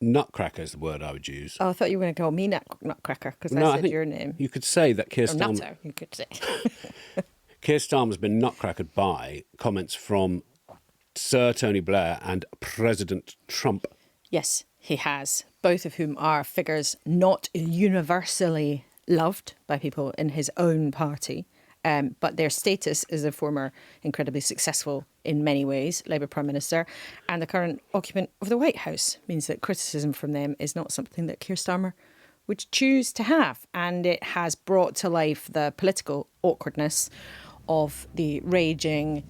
nutcracker is the word I would use. Oh, I thought you were going to call me nutcracker because I said your name. You could say that Keir Or Starmer... nutter, you could say. Keir Starmer's been nutcrackered by comments from Sir Tony Blair and President Trump. Yes, he has. Both of whom are figures not universally loved by people in his own party. But their status as a former incredibly successful, in many ways, Labour Prime Minister and the current occupant of the White House means that criticism from them is not something that Keir Starmer would choose to have. And it has brought to life the political awkwardness of the raging,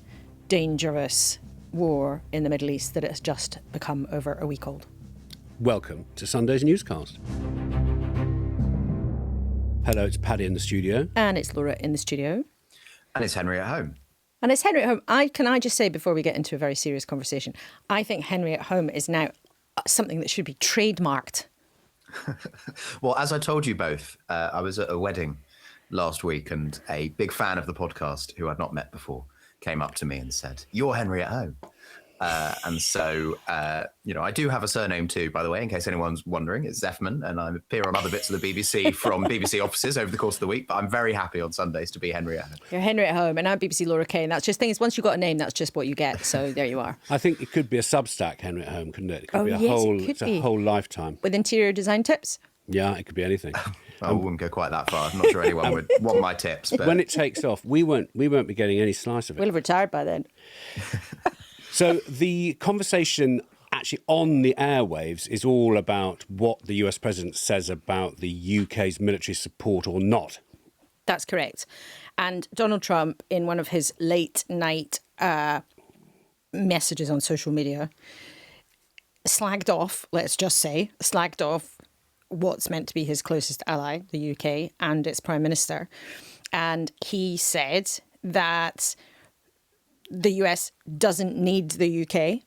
dangerous war in the Middle East that has just become over a week old. Welcome to Sunday's Newscast. Hello, it's Paddy in the studio. And it's Laura in the studio. And it's Henry at home. And it's Henry at home. Can I just say, before we get into a very serious conversation, I think Henry at home is now something that should be trademarked. Well, as I told you both, I was at a wedding last week and a big fan of the podcast who I'd not met before came up to me and said, "You're Henry at home." And so, I do have a surname too, by the way, in case anyone's wondering. It's Zeffman, and I appear on other bits of the BBC from BBC offices over the course of the week. But I'm very happy on Sundays to be Henry at home. You're Henry at home, and I'm BBC Laura Kane. That's just things. Once you've got a name, that's just what you get. So there you are. I think it could be a Substack, Henry at home, couldn't it? It could be a whole lifetime. With interior design tips? Yeah, it could be anything. I wouldn't go quite that far. I'm not sure anyone would want my tips. But when it takes off, we won't be getting any slice of it. We'll have retired by then. So the conversation actually on the airwaves is all about what the US president says about the UK's military support or not. That's correct. And Donald Trump, in one of his late night messages on social media, slagged off what's meant to be his closest ally, the UK, and its Prime Minister. And he said that the US doesn't need the UK.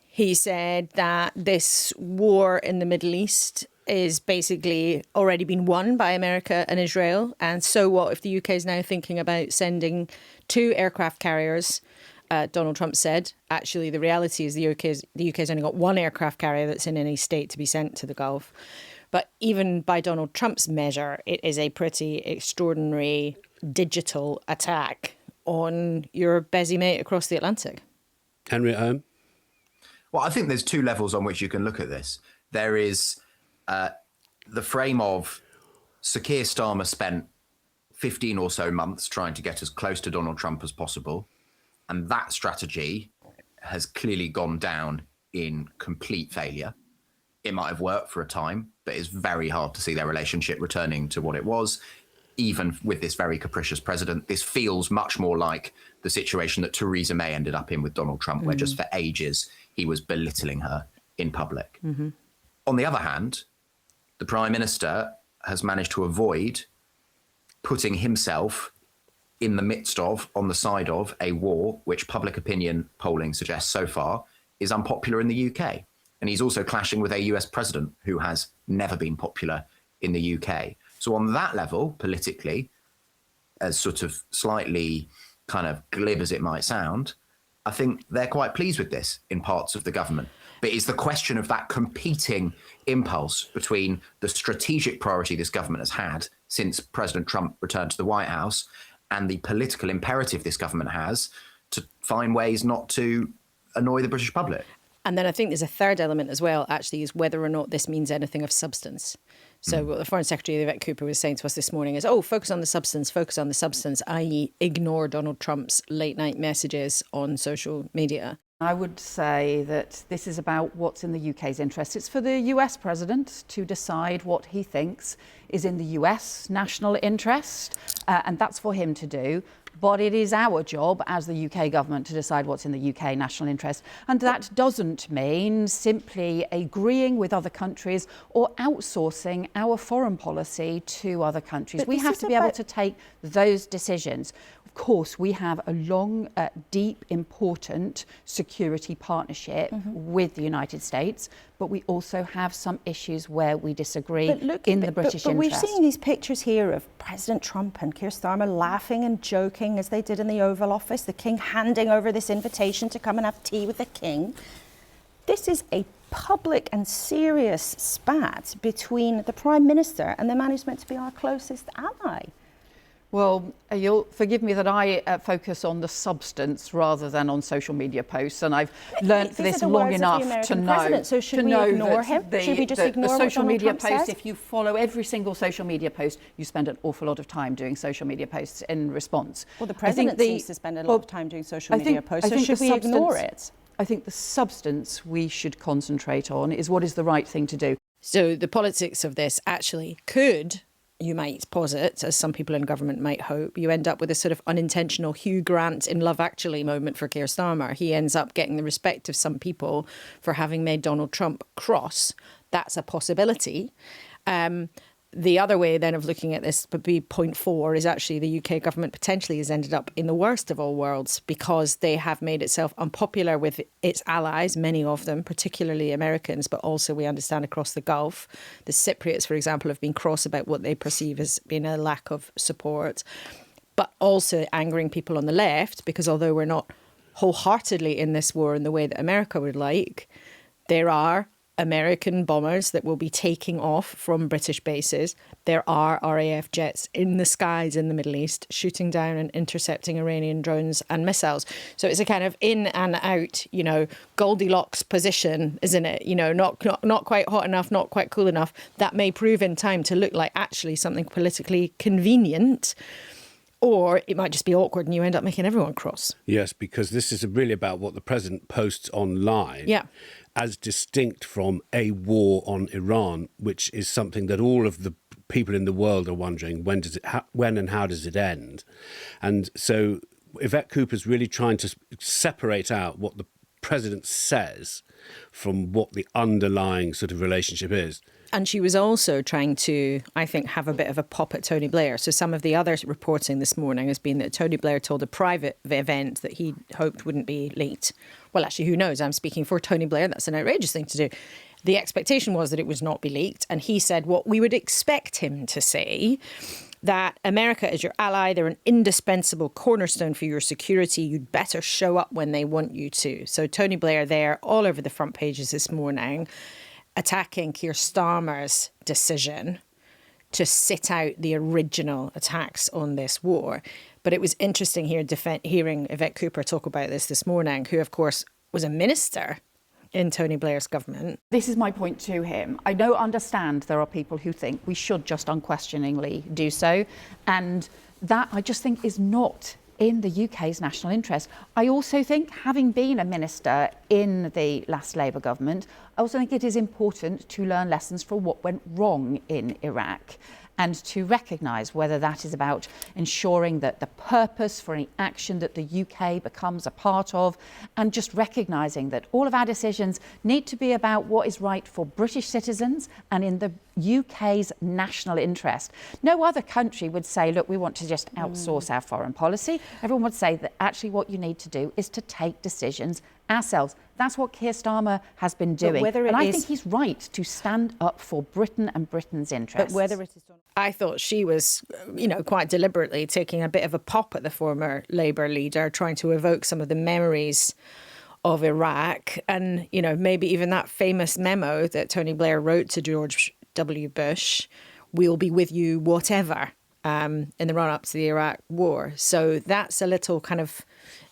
He said that this war in the Middle East is basically already been won by America and Israel. And so what if the UK is now thinking about sending 2 aircraft carriers? Donald Trump said, actually, the reality is the UK's only got 1 aircraft carrier that's in any state to be sent to the Gulf. But even by Donald Trump's measure, it is a pretty extraordinary digital attack on your busy mate across the Atlantic. Henry at home? Well, I think there's 2 levels on which you can look at this. There is the frame of Sir Keir Starmer spent 15 or so months trying to get as close to Donald Trump as possible. And that strategy has clearly gone down in complete failure. It might have worked for a time, but it's very hard to see their relationship returning to what it was. Even with this very capricious president, this feels much more like the situation that Theresa May ended up in with Donald Trump, where just for ages he was belittling her in public. Mm-hmm. On the other hand, the Prime Minister has managed to avoid putting himself in the midst of, on the side of, a war which public opinion polling suggests so far is unpopular in the UK. And he's also clashing with a US president who has never been popular in the UK. So on that level, politically, as sort of slightly kind of glib as it might sound, I think they're quite pleased with this in parts of the government. But it's the question of that competing impulse between the strategic priority this government has had since President Trump returned to the White House and the political imperative this government has to find ways not to annoy the British public. And then I think there's a third element as well, actually, is whether or not this means anything of substance. So what the Foreign Secretary, Yvette Cooper, was saying to us this morning is, focus on the substance, i.e. ignore Donald Trump's late night messages on social media. I would say that this is about what's in the UK's interest. It's for the US president to decide what he thinks is in the US national interest, and that's for him to do. But it is our job as the UK government to decide what's in the UK national interest. And that doesn't mean simply agreeing with other countries or outsourcing our foreign policy to other countries. We have to be able to take those decisions. Of course, we have a long, deep, important security partnership with the United States, but we also have some issues where we disagree in the British interest. But we've seen these pictures here of President Trump and Keir Starmer laughing and joking as they did in the Oval Office, the King handing over this invitation to come and have tea with the King. This is a public and serious spat between the Prime Minister and the man who's meant to be our closest ally. Well, you'll forgive me that I focus on the substance rather than on social media posts, and I've learnt for this long enough to know. So should we ignore him? Should we just ignore the social what media Donald Trump post? says? If you follow every single social media post, you spend an awful lot of time doing social media posts in response. Well, the President seems to spend a lot of time doing social media posts, so should we ignore it? I think the substance we should concentrate on is what is the right thing to do. So the politics of this actually could, you might posit, as some people in government might hope, you end up with a sort of unintentional Hugh Grant in Love Actually moment for Keir Starmer. He ends up getting the respect of some people for having made Donald Trump cross. That's a possibility. The other way then of looking at this would be point 4 is actually the UK government potentially has ended up in the worst of all worlds because they have made itself unpopular with its allies, many of them, particularly Americans, but also we understand across the Gulf. The Cypriots, for example, have been cross about what they perceive as being a lack of support, but also angering people on the left because although we're not wholeheartedly in this war in the way that America would like, there are American bombers that will be taking off from British bases. There are RAF jets in the skies in the Middle East shooting down and intercepting Iranian drones and missiles. So it's a kind of in and out, Goldilocks position, isn't it? Not quite hot enough, not quite cool enough. That may prove in time to look like actually something politically convenient. Or it might just be awkward and you end up making everyone cross. Yes, because this is really about what the president posts online. Yeah. As distinct from a war on Iran, which is something that all of the people in the world are wondering when and how does it end? And so Yvette Cooper's really trying to separate out what the president says from what the underlying sort of relationship is. And she was also trying to, I think, have a bit of a pop at Tony Blair. So some of the other reporting this morning has been that Tony Blair told a private event that he hoped wouldn't be leaked. Well, actually, who knows? I'm speaking for Tony Blair. That's an outrageous thing to do. The expectation was that it would not be leaked. And he said what we would expect him to say, that America is your ally. They're an indispensable cornerstone for your security. You'd better show up when they want you to. So Tony Blair there all over the front pages this morning, attacking Keir Starmer's decision to sit out the original attacks on this war. But it was interesting hearing Yvette Cooper talk about this morning, who, of course, was a minister in Tony Blair's government. This is my point to him. I understand there are people who think we should just unquestioningly do so. And that, I just think, is not in the UK's national interest. I also think, having been a minister in the last Labour government, I also think it is important to learn lessons from what went wrong in Iraq and to recognise whether that is about ensuring that the purpose for any action that the UK becomes a part of, and just recognising that all of our decisions need to be about what is right for British citizens and in the UK's national interest. No other country would say, look, we want to just outsource our foreign policy. Everyone would say that actually what you need to do is to take decisions ourselves. That's what Keir Starmer has been doing. And I think he's right to stand up for Britain and Britain's interests. But whether it is done, I thought she was, quite deliberately taking a bit of a pop at the former Labour leader, trying to evoke some of the memories of Iraq and, maybe even that famous memo that Tony Blair wrote to George W. Bush, we'll be with you whatever, in the run-up to the Iraq war. So that's a little kind of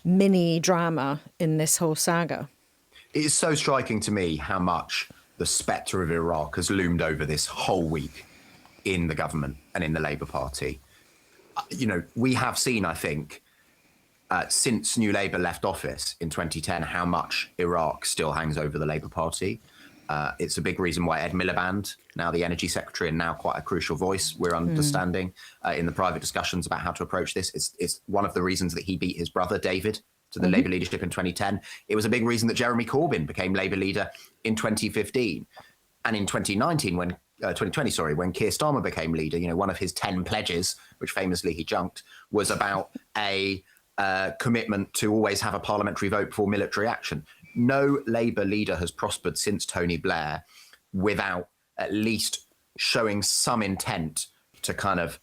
mini drama in this whole saga. It is so striking to me how much the spectre of Iraq has loomed over this whole week in the government and in the Labour Party. We have seen, I think, since New Labour left office in 2010, how much Iraq still hangs over the Labour Party. It's a big reason why Ed Miliband, now the Energy Secretary and now quite a crucial voice, we're understanding in the private discussions about how to approach this. It's one of the reasons that he beat his brother, David, to the Labour leadership in 2010. It was a big reason that Jeremy Corbyn became Labour leader in 2015. And in 2019, when Keir Starmer became leader, one of his 10 pledges, which famously he junked, was about a commitment to always have a parliamentary vote before military action. No Labour leader has prospered since Tony Blair without at least showing some intent to kind of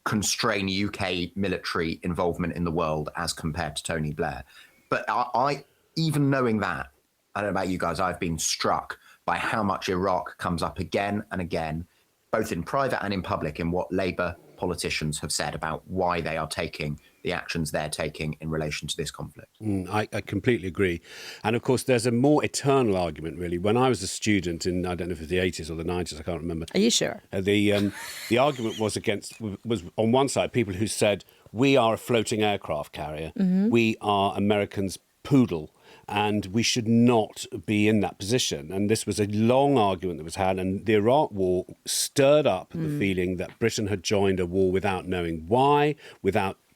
constrain UK military involvement in the world as compared to Tony Blair. But I even knowing that, I don't know about you guys, I've been struck by how much Iraq comes up again and again, both in private and in public, in what Labour politicians have said about why they are taking the actions they're taking in relation to this conflict. I completely agree. And of course, there's a more eternal argument, really. When I was a student in, I don't know if it was the 80s or the 90s, I can't remember. Are you sure? The argument was on one side, people who said, we are a floating aircraft carrier. We are Americans' poodle. And we should not be in that position. And this was a long argument that was had. And the Iraq War stirred up the feeling that Britain had joined a war without knowing why,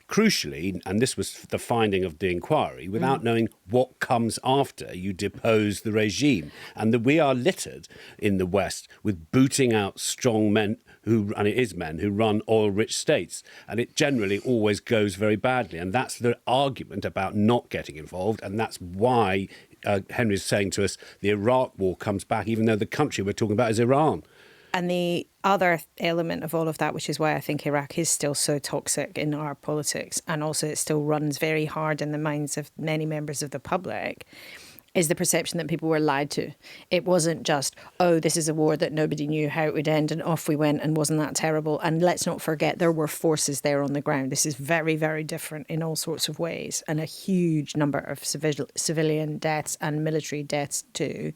crucially, and this was the finding of the inquiry, without knowing what comes after you depose the regime. And that we are littered in the West with booting out strong men who run oil-rich states. And it generally always goes very badly. And that's the argument about not getting involved. And that's why Henry's saying to us, the Iraq War comes back, even though the country we're talking about is Iran. And the other element of all of that, which is why I think Iraq is still so toxic in our politics, and also it still runs very hard in the minds of many members of the public, is the perception that people were lied to. It wasn't just, oh, this is a war that nobody knew how it would end and off we went and wasn't that terrible. And let's not forget there were forces there on the ground. This is very, very different in all sorts of ways, and a huge number of civilian deaths and military deaths too.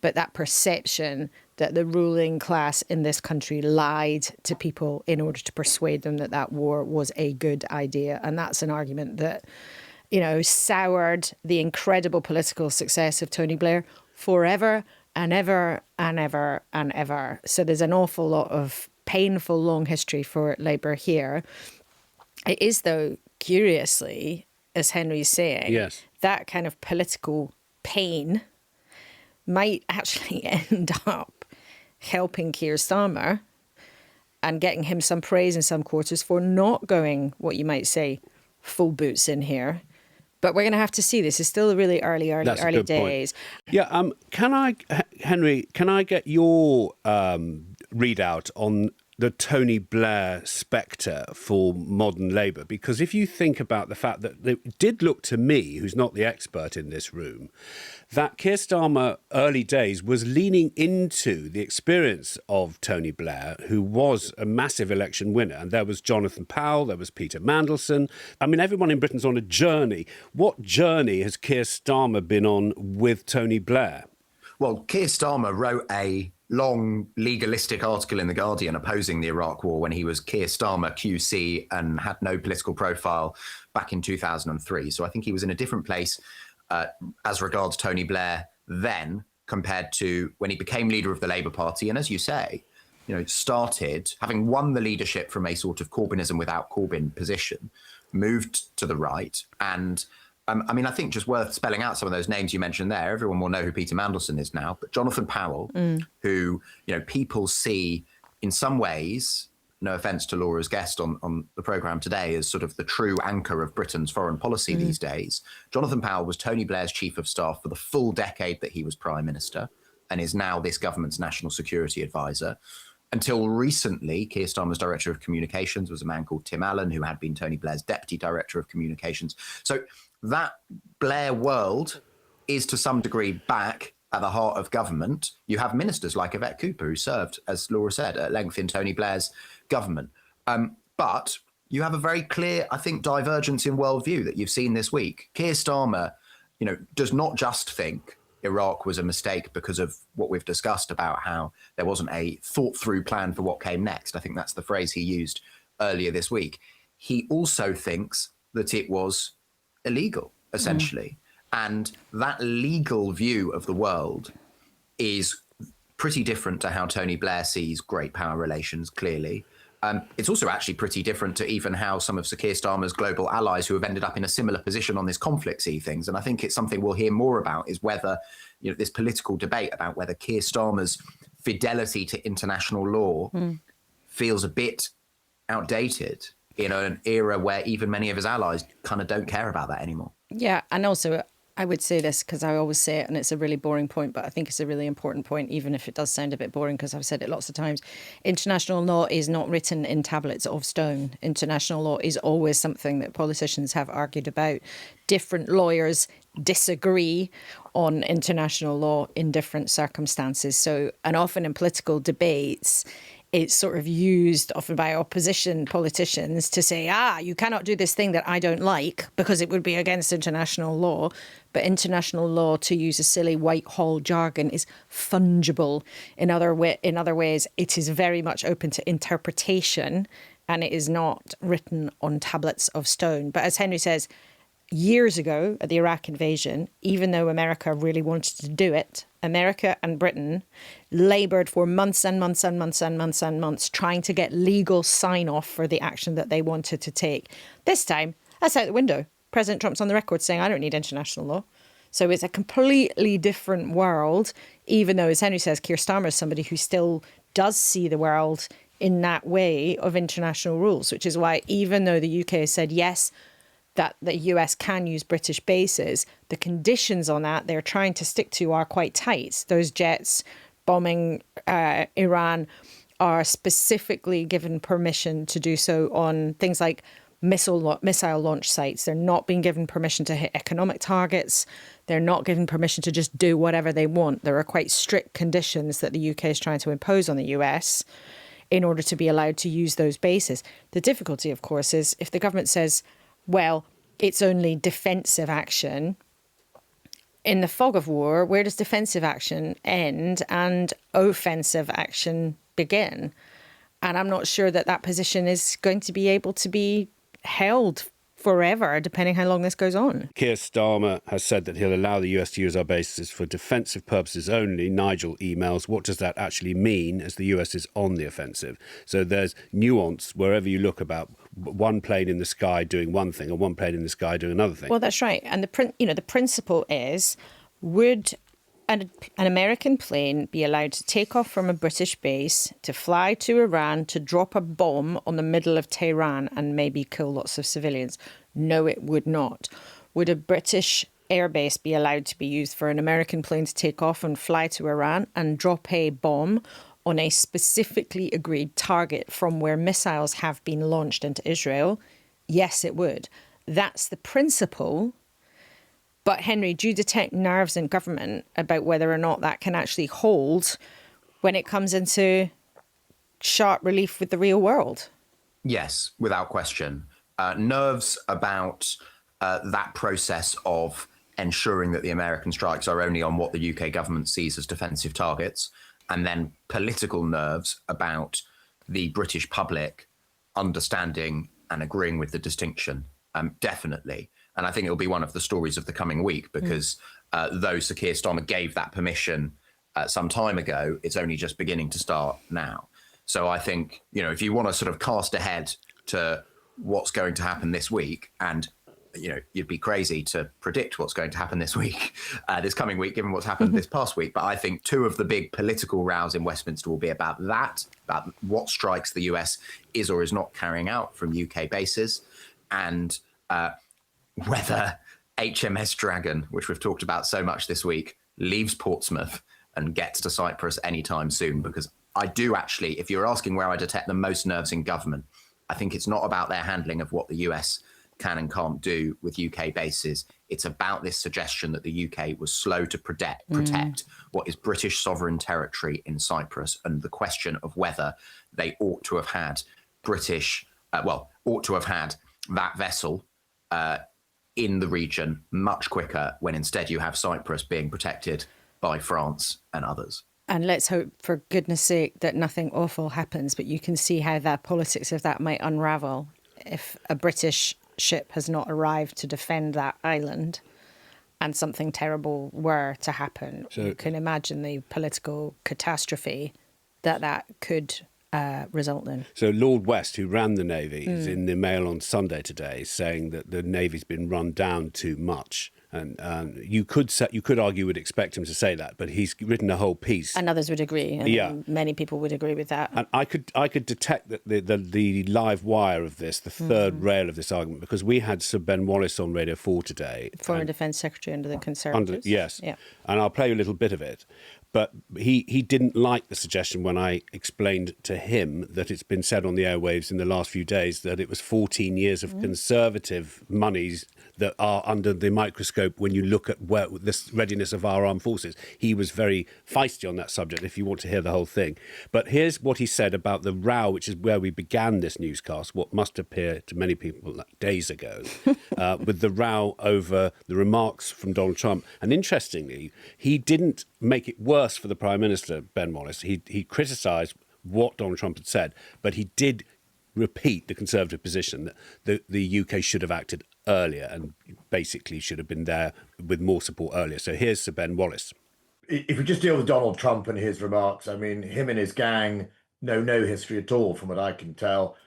But that perception that the ruling class in this country lied to people in order to persuade them that that war was a good idea. And that's an argument that, you know, soured the incredible political success of Tony Blair forever and ever and ever and ever. So there's an awful lot of painful long history for Labour here. It is, though, curiously, as Henry's saying, yes, that kind of political pain might actually end up helping Keir Starmer and getting him some praise in some quarters for not going, what you might say, full boots in here. But we're going to have to see. This is still really early days. Point. Yeah. Henry, can I get your readout on the Tony Blair spectre for modern Labour? Because if you think about the fact that it did look to me, who's not the expert in this room, that Keir Starmer early days was leaning into the experience of Tony Blair, who was a massive election winner. And there was Jonathan Powell, there was Peter Mandelson. I mean, everyone in Britain's on a journey. What journey has Keir Starmer been on with Tony Blair? Well, Keir Starmer wrote a long legalistic article in The Guardian opposing the Iraq War when he was Keir Starmer QC and had no political profile back in 2003. So I think he was in a different place as regards Tony Blair then compared to when he became leader of the Labour Party. And as you say, you know, started having won the leadership from a sort of Corbynism without Corbyn position, moved to the right. And I mean, I think just worth spelling out some of those names you mentioned there. Everyone will know who Peter Mandelson is now, but Jonathan Powell, who, you know, people see in some ways, no offence to Laura's guest on the programme today, as sort of the true anchor of Britain's foreign policy these days. Jonathan Powell was Tony Blair's chief of staff for the full decade that he was prime minister and is now this government's national security advisor. Until recently, Keir Starmer's director of communications was a man called Tim Allen, who had been Tony Blair's deputy director of communications. So that Blair world is to some degree back at the heart of government. You have ministers like Yvette Cooper, who served, as Laura said, at length in Tony Blair's government. But you have a very clear, I think, divergence in worldview that you've seen this week. Keir Starmer, you know, does not just think Iraq was a mistake because of what we've discussed about how there wasn't a thought through plan for what came next. I think that's the phrase he used earlier this week. He also thinks that it was illegal, essentially. And that legal view of the world is pretty different to how Tony Blair sees great power relations, clearly. It's also actually pretty different to even how some of Sir Keir Starmer's global allies who have ended up in a similar position on this conflict see things. And I think it's something we'll hear more about, is whether, you know, this political debate about whether Keir Starmer's fidelity to international law feels a bit outdated in an era where even many of his allies kind of don't care about that anymore. Yeah, and also I would say this because I always say it and it's a really boring point, but I think it's a really important point, even if it does sound a bit boring because I've said it lots of times. International law is not written in tablets of stone. International law is always something that politicians have argued about. Different lawyers, disagree on international law in different circumstances. So, and often in political debates, it's sort of used often by opposition politicians to say, you cannot do this thing that I don't like because it would be against international law. But international law, to use a silly Whitehall jargon, is fungible. In other ways, it is very much open to interpretation, and it is not written on tablets of stone. But as Henry says, years ago at the Iraq invasion, even though America really wanted to do it, America and Britain laboured for months and months and months and months and months trying to get legal sign-off for the action that they wanted to take. This time, that's out the window. President Trump's on the record saying, I don't need international law. So it's a completely different world, even though, as Henry says, Keir Starmer is somebody who still does see the world in that way of international rules, which is why even though the UK has said yes, that the US can use British bases, the conditions on that they're trying to stick to are quite tight. Those jets bombing Iran are specifically given permission to do so on things like missile launch sites. They're not being given permission to hit economic targets. They're not given permission to just do whatever they want. There are quite strict conditions that the UK is trying to impose on the US in order to be allowed to use those bases. The difficulty, of course, is if the government says, well, it's only defensive action. In the fog of war, where does defensive action end and offensive action begin? And I'm not sure that position is going to be able to be held forever, depending how long this goes on. Keir Starmer has said that he'll allow the US to use our bases for defensive purposes only. Nigel emails, what does that actually mean as the US is on the offensive? So there's nuance wherever you look about one plane in the sky doing one thing or one plane in the sky doing another thing. Well, that's right. And the principle is, would an American plane be allowed to take off from a British base, to fly to Iran, to drop a bomb on the middle of Tehran and maybe kill lots of civilians? No, it would not. Would a British airbase be allowed to be used for an American plane to take off and fly to Iran and drop a bomb on a specifically agreed target from where missiles have been launched into Israel? Yes, it would. That's the principle. But Henry, do you detect nerves in government about whether or not that can actually hold when it comes into sharp relief with the real world? Yes, without question. Nerves about that process of ensuring that the American strikes are only on what the UK government sees as defensive targets, and then political nerves about the British public understanding and agreeing with the distinction. Definitely. And I think it'll be one of the stories of the coming week, because though Sir Keir Starmer gave that permission some time ago, it's only just beginning to start now. So I think, if you want to sort of cast ahead to what's going to happen this week, and, you'd be crazy to predict what's going to happen this week, this coming week, given what's happened this past week. But I think two of the big political rows in Westminster will be about what strikes the US is or is not carrying out from UK bases, and whether HMS Dragon, which we've talked about so much this week, leaves Portsmouth and gets to Cyprus anytime soon. Because I do actually, if you're asking where I detect the most nerves in government, I think it's not about their handling of what the US can and can't do with UK bases. It's about this suggestion that the UK was slow to protect what is British sovereign territory in Cyprus, and the question of whether they ought to have had that vessel in the region much quicker, when instead you have Cyprus being protected by France and others. And let's hope, for goodness sake, that nothing awful happens. But you can see how the politics of that might unravel if a British ship has not arrived to defend that island and something terrible were to happen. So you can imagine the political catastrophe that could result in. So Lord West, who ran the Navy, is in the Mail on Sunday today saying that the Navy's been run down too much. And you could argue would expect him to say that, but he's written a whole piece. And others would agree. And many people would agree with that. And I could detect that the live wire of this, the third rail of this argument, because we had Sir Ben Wallace on Radio 4 today. Former Defence Secretary under the Conservatives. Yes. Yeah. And I'll play you a little bit of it. But he didn't like the suggestion when I explained to him that it's been said on the airwaves in the last few days that it was 14 years of conservative monies that are under the microscope when you look at where the readiness of our armed forces. He was very feisty on that subject, if you want to hear the whole thing. But here's what he said about the row, which is where we began this newscast, what must appear to many people days ago, with the row over the remarks from Donald Trump. And interestingly, he didn't make it worse for the Prime Minister, Ben Wallace. He criticised what Donald Trump had said, but he did repeat the Conservative position that the UK should have acted earlier and basically should have been there with more support earlier. So here's Sir Ben Wallace. If we just deal with Donald Trump and his remarks, I mean, him and his gang know no history at all, from what I can tell.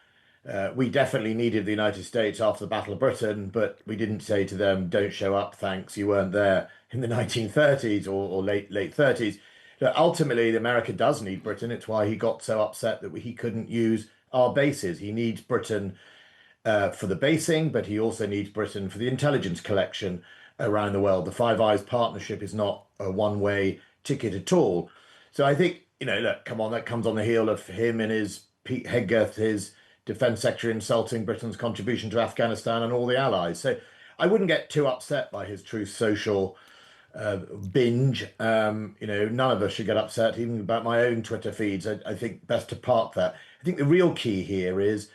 We definitely needed the United States after the Battle of Britain, but we didn't say to them, don't show up, thanks, you weren't there in the 1930s or late 30s. Ultimately, America does need Britain. It's why he got so upset that he couldn't use our bases. He needs Britain for the basing, but he also needs Britain for the intelligence collection around the world. The Five Eyes partnership is not a one-way ticket at all. So I think, look, come on, that comes on the heel of him and his Pete Hegseth, his defense secretary, insulting Britain's contribution to Afghanistan and all the allies. So I wouldn't get too upset by his Truth Social binge. None of us should get upset, even about my own Twitter feeds. I think best to park that. I think the real key here is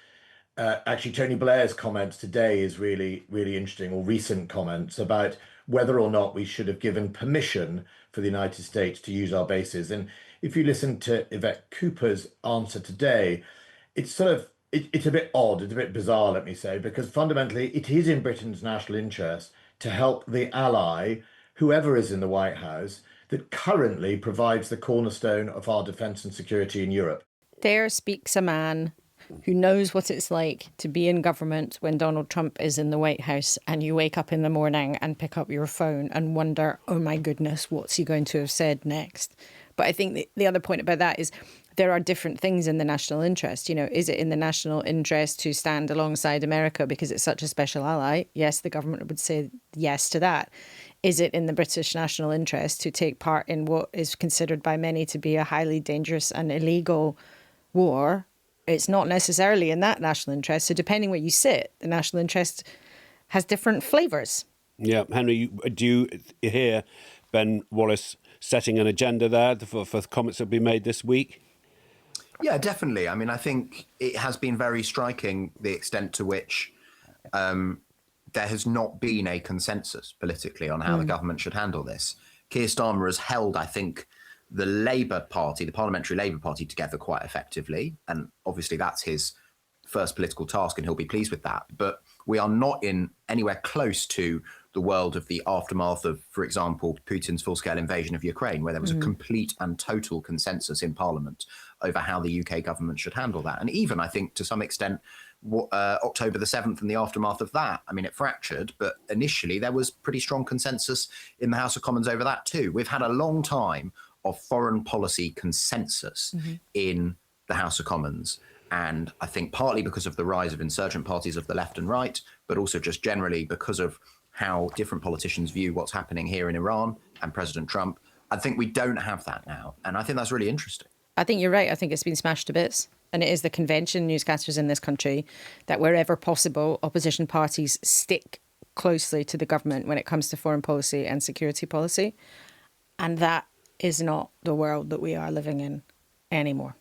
actually Tony Blair's comments today is really, really interesting, or recent comments about whether or not we should have given permission for the United States to use our bases. And if you listen to Yvette Cooper's answer today, it's it's a bit odd, it's a bit bizarre, let me say, because fundamentally it is in Britain's national interest to help the ally, whoever is in the White House, that currently provides the cornerstone of our defence and security in Europe. There speaks a man who knows what it's like to be in government when Donald Trump is in the White House and you wake up in the morning and pick up your phone and wonder, oh my goodness, what's he going to have said next? But I think the other point about that is there are different things in the national interest. Is it in the national interest to stand alongside America because it's such a special ally? Yes, the government would say yes to that. Is it in the British national interest to take part in what is considered by many to be a highly dangerous and illegal war? It's not necessarily in that national interest. So depending where you sit, the national interest has different flavours. Yeah, Henry, do you hear Ben Wallace setting an agenda there for comments that will be made this week? Yeah, definitely. I mean, I think it has been very striking the extent to which there has not been a consensus politically on how the government should handle this. Keir Starmer has held, I think, the Labour Party, the Parliamentary Labour Party, together quite effectively. And obviously that's his first political task and he'll be pleased with that. But we are not in anywhere close to the world of the aftermath of, for example, Putin's full-scale invasion of Ukraine, where there was a complete and total consensus in Parliament over how the UK government should handle that. And even, I think, to some extent, October the 7th and the aftermath of that, I mean, it fractured, but initially there was pretty strong consensus in the House of Commons over that too. We've had a long time of foreign policy consensus in the House of Commons. And I think partly because of the rise of insurgent parties of the left and right, but also just generally because of how different politicians view what's happening here in Iran and President Trump. I think we don't have that now. And I think that's really interesting. I think you're right. I think it's been smashed to bits. And it is the convention, newscasters in this country, that wherever possible, opposition parties stick closely to the government when it comes to foreign policy and security policy. And that is not the world that we are living in anymore.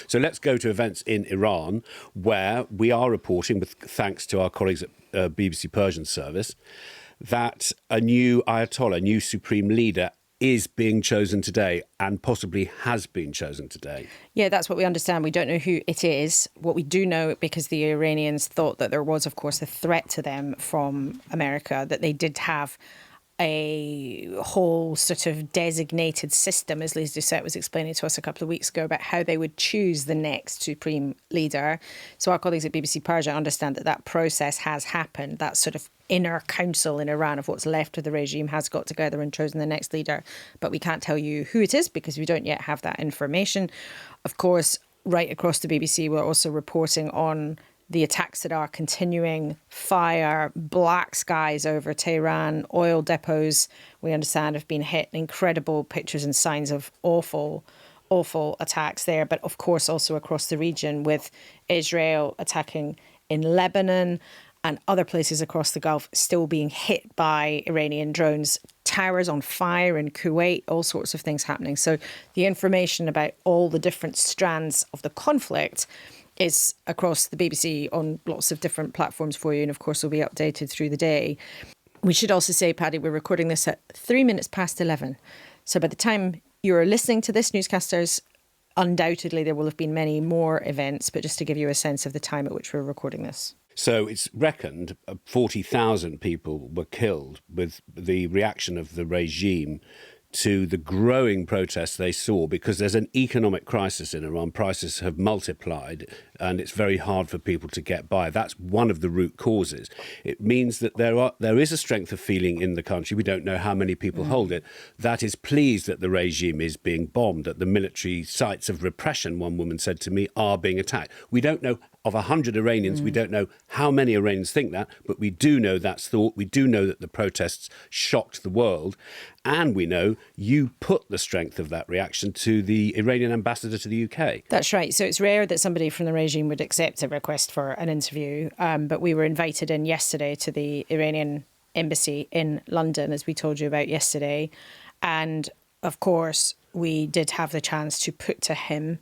So let's go to events in Iran, where we are reporting, with thanks to our colleagues at BBC Persian Service, that a new Ayatollah, a new supreme leader, is being chosen today and possibly has been chosen today. Yeah, that's what we understand. We don't know who it is. What we do know, because the Iranians thought that there was, of course, a threat to them from America, that they did have a whole sort of designated system, as Liz Doucette was explaining to us a couple of weeks ago, about how they would choose the next supreme leader. So our colleagues at BBC Persia understand that that process has happened. That sort of inner council in Iran of what's left of the regime has got together and chosen the next leader. But we can't tell you who it is because we don't yet have that information. Of course, right across the BBC, we're also reporting on the attacks that are continuing, fire, black skies over Tehran, oil depots, we understand, have been hit. Incredible pictures and signs of awful attacks there. But of course, also across the region, with Israel attacking in Lebanon and other places across the Gulf still being hit by Iranian drones, towers on fire in Kuwait, all sorts of things happening. So the information about all the different strands of the conflict is across the BBC on lots of different platforms for you, and of course will be updated through the day. We should also say, Paddy, we're recording this at 3 minutes past 11. So by the time you're listening to this, newscasters, undoubtedly there will have been many more events, but just to give you a sense of the time at which we're recording this. So it's reckoned 40,000 people were killed with the reaction of the regime to the growing protests they saw, because there's an economic crisis in Iran. Prices have multiplied and it's very hard for people to get by. That's one of the root causes. It means that there is a strength of feeling in the country. We don't know how many people hold it, that is pleased that the regime is being bombed, that the military sites of repression, one woman said to me, are being attacked. We don't know. Of 100 Iranians, we don't know how many Iranians think that, but we do know that's thought. We do know that the protests shocked the world. And we know you put the strength of that reaction to the Iranian ambassador to the UK. That's right. So it's rare that somebody from the regime would accept a request for an interview. But we were invited in yesterday to the Iranian embassy in London, as we told you about yesterday. And of course, we did have the chance to put to him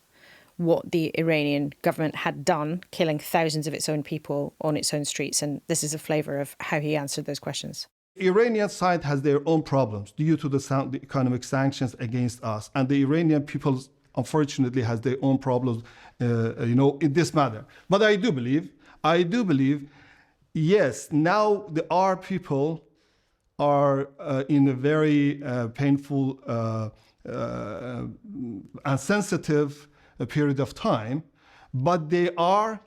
what the Iranian government had done, killing thousands of its own people on its own streets. And this is a flavour of how he answered those questions. Iranian side has their own problems due to the economic sanctions against us. And the Iranian people, unfortunately, has their own problems, in this matter. But I do believe, yes, now our people are in a very painful and sensitive a period of time, but they are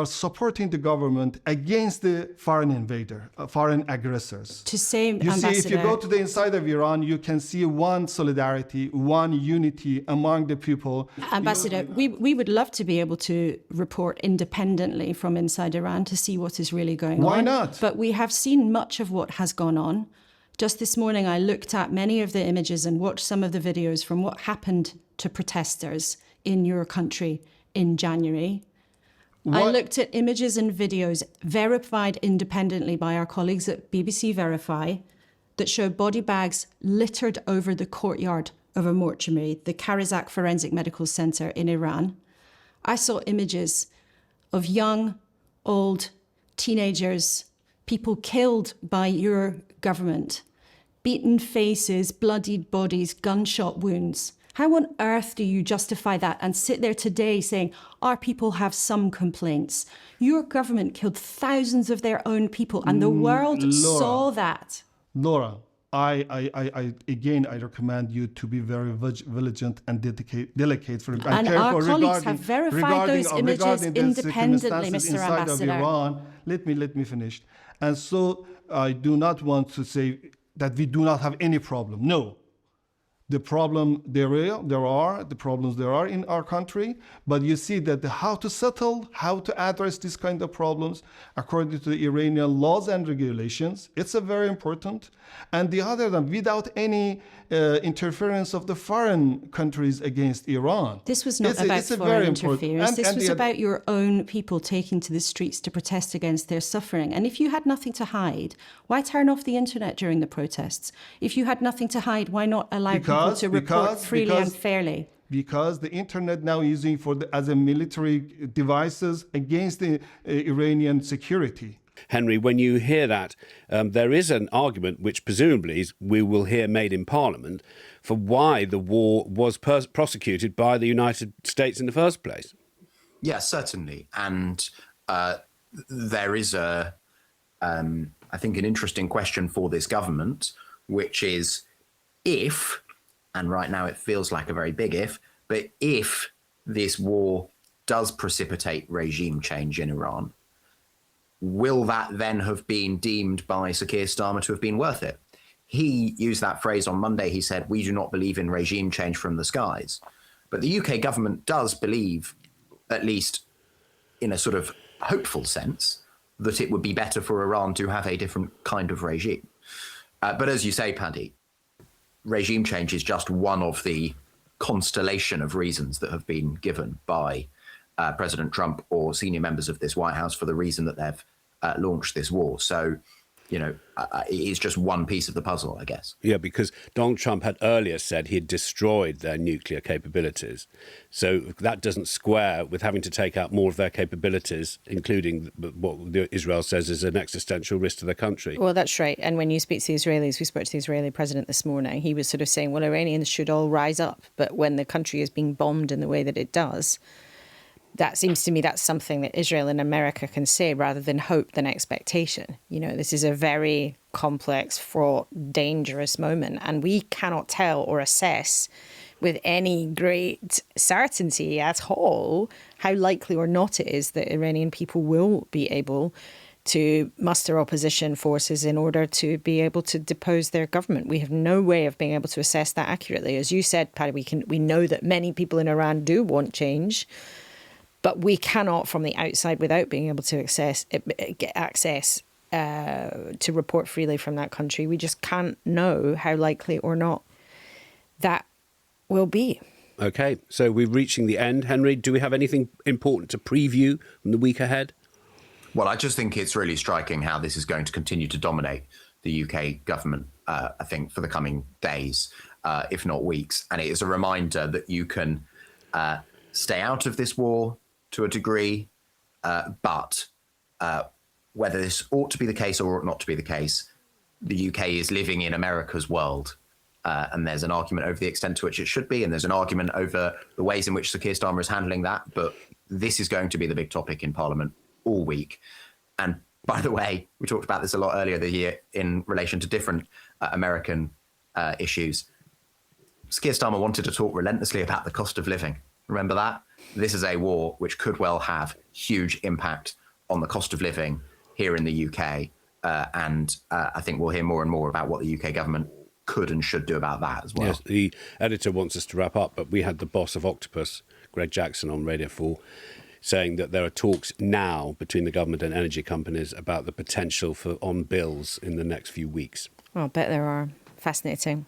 supporting the government against the foreign invader, foreign aggressors. To say, you see, if you go to the inside of Iran, you can see one solidarity, one unity among the people. Ambassador, we would love to be able to report independently from inside Iran to see what is really going on. Why not? But we have seen much of what has gone on. Just this morning, I looked at many of the images and watched some of the videos from what happened to protesters in your country in January. I looked at images and videos verified independently by our colleagues at BBC Verify that show body bags littered over the courtyard of a mortuary, the Karizak Forensic Medical Center in Iran. I saw images of young, old, teenagers, people killed by your government, beaten faces, bloodied bodies, gunshot wounds. How on earth do you justify that and sit there today saying our people have some complaints? Your government killed thousands of their own people and the world saw that. Laura, I recommend you to be very vigilant and delicate for and our colleagues have verified those images independently, Mr. Ambassador. Of Iran. Let me finish. And so I do not want to say that we do not have any problem. No. The problem there are in our country, but you see that how to address these kind of problems according to the Iranian laws and regulations, it's a very important. And the other than without any interference of the foreign countries against Iran. This was not about foreign interference. This was about your own people taking to the streets to protest against their suffering. And if you had nothing to hide, why turn off the internet during the protests? If you had nothing to hide, why not allow people to report freely and fairly? Because the internet now using as a military devices against the Iranian security. Henry, when you hear that, there is an argument which presumably we will hear made in Parliament for why the war was prosecuted by the United States in the first place. Yes, certainly. And there is I think, an interesting question for this government, which is if, and right now it feels like a very big if, but if this war does precipitate regime change in Iran, will that then have been deemed by Sir Keir Starmer to have been worth it? He used that phrase on Monday. He said, we do not believe in regime change from the skies. But the UK government does believe, at least in a sort of hopeful sense that it would be better for Iran to have a different kind of regime. But as you say, Paddy, regime change is just one of the constellation of reasons that have been given by President Trump or senior members of this White House for the reason that they've launched this war. So, it is just one piece of the puzzle, I guess. Yeah, because Donald Trump had earlier said he had destroyed their nuclear capabilities. So that doesn't square with having to take out more of their capabilities, including what Israel says is an existential risk to their country. Well, that's right. And when you speak to the Israelis, we spoke to the Israeli president this morning, he was sort of saying, well, Iranians should all rise up. But when the country is being bombed in the way that it does, that seems to me that's something that Israel and America can say rather than hope than expectation. This is a very complex, fraught, dangerous moment, and we cannot tell or assess with any great certainty at all how likely or not it is that Iranian people will be able to muster opposition forces in order to be able to depose their government. We have no way of being able to assess that accurately. As you said, Paddy, we know that many people in Iran do want change. But we cannot, from the outside, without being able to get access to report freely from that country, we just can't know how likely or not that will be. OK, so we're reaching the end. Henry, do we have anything important to preview from the week ahead? Well, I just think it's really striking how this is going to continue to dominate the UK government, I think, for the coming days, if not weeks. And it is a reminder that you can stay out of this war to a degree, but whether this ought to be the case or ought not to be the case, the UK is living in America's world. And there's an argument over the extent to which it should be, and there's an argument over the ways in which Sir Keir Starmer is handling that. But this is going to be the big topic in Parliament all week. And by the way, we talked about this a lot earlier this year in relation to different American issues. Sir Keir Starmer wanted to talk relentlessly about the cost of living. Remember that? This is a war which could well have huge impact on the cost of living here in the UK. And I think we'll hear more and more about what the UK government could and should do about that as well. Yes, the editor wants us to wrap up, but we had the boss of Octopus, Greg Jackson, on Radio 4, saying that there are talks now between the government and energy companies about the potential for on bills in the next few weeks. Oh, I bet there are. Fascinating.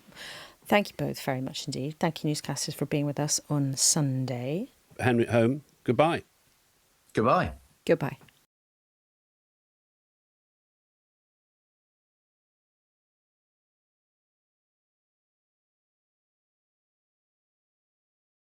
Thank you both very much indeed. Thank you, newscasters, for being with us on Sunday. Henry Home, goodbye. Goodbye. Goodbye.